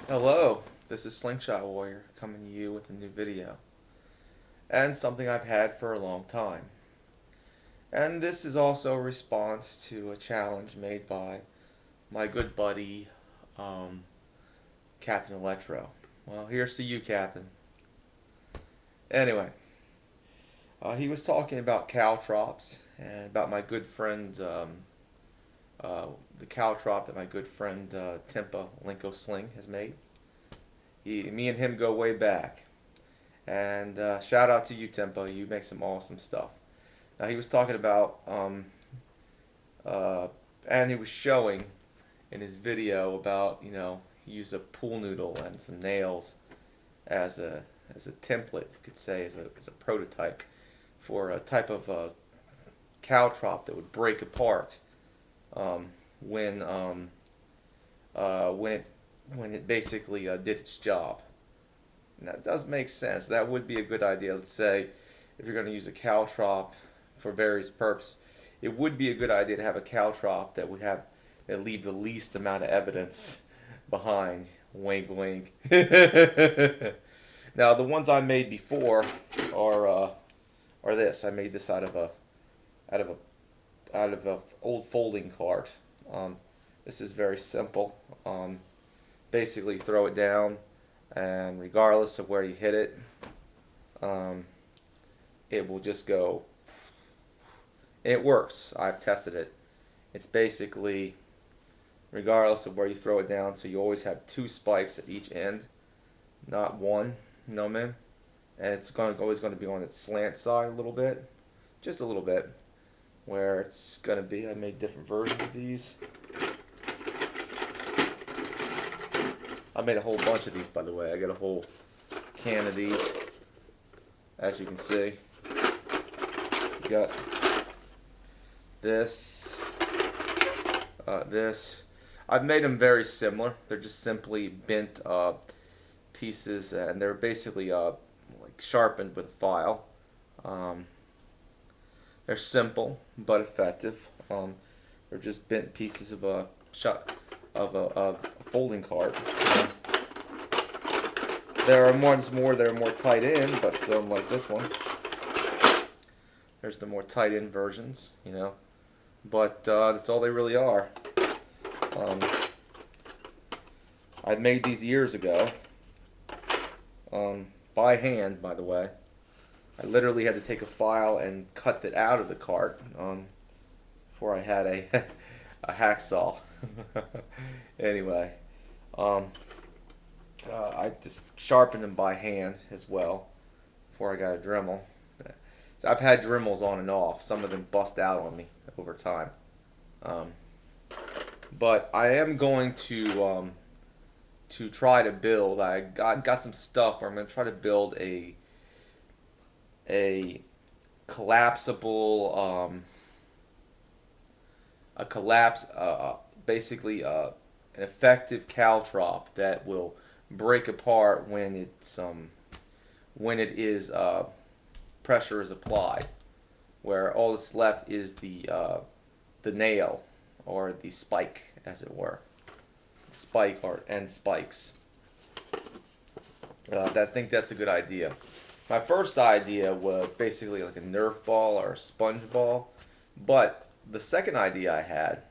Hello, this is Slingshot Warrior coming to you with a new video, and something I've had for a long time. And this is also a response to a challenge made by my good buddy, um, Captain Electro. Well, here's to you, Captain. Anyway, he was talking about caltrops and about my good friend, the caltrop that my good friend Timpa Linko Sling has made. Me and him go way back. And shout out to you, Tempo. You make some awesome stuff. Now he was talking about, and he was showing in his video about, he used a pool noodle and some nails as a template, you could say, as a prototype for a type of caltrop that would break apart um, when um, when it basically did its job. And that does make sense. That would be a good idea. Let's say if you're going to use a caltrop for various purposes, it would be a good idea to have a caltrop that leave the least amount of evidence behind. Wink, wink. Now the ones I made before are this. I made this out of a old folding cart. This is very simple. Basically, throw it down, and regardless of where you hit it, um, it will just go. And it works. I've tested it. It's basically regardless of where you throw it down, so you always have two spikes at each end, not one. You know what I mean? And it's always going to be on its slant side a little bit, just a little bit, where it's going to be. I made different versions of these. I made a whole bunch of these, by the way. I got a whole can of these, as you can see. You got this, this. I've made them very similar. They're just simply bent pieces, and they're basically like sharpened with a file. They're simple but effective. They're just bent pieces of a folding cart. There are ones more that are more tight in, but like this one. There's the more tight in versions, But that's all they really are. I made these years ago. By hand, by the way. I literally had to take a file and cut it out of the cart before I had a hacksaw. Anyway, I just sharpened them by hand as well before I got a Dremel. So I've had Dremels on and off. Some of them bust out on me over time. But I am going to try to build. I got some stuff where I'm going to try to build a collapsible basically an effective caltrop that will break apart when it is pressure is applied, where all that's left is the nail or the spike, as it were, spike or end spikes. I think that's a good idea. My first idea was basically like a Nerf ball or a sponge ball, but the second idea I had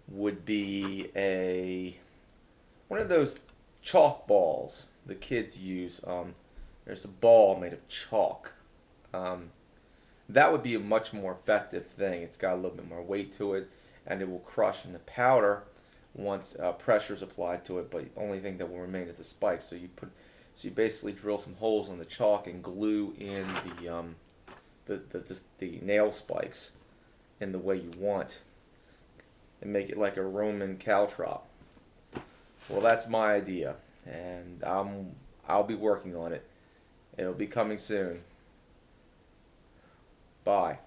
would be one of those chalk balls the kids use. There's a ball made of chalk. That would be a much more effective thing. It's got a little bit more weight to it, and it will crush in the powder once pressure is applied to it. But the only thing that will remain is the spike. So you basically drill some holes in the chalk and glue in the nail spikes in the way you want, and make it like a Roman caltrop. Well, that's my idea, and I'll be working on it. It'll be coming soon. Bye.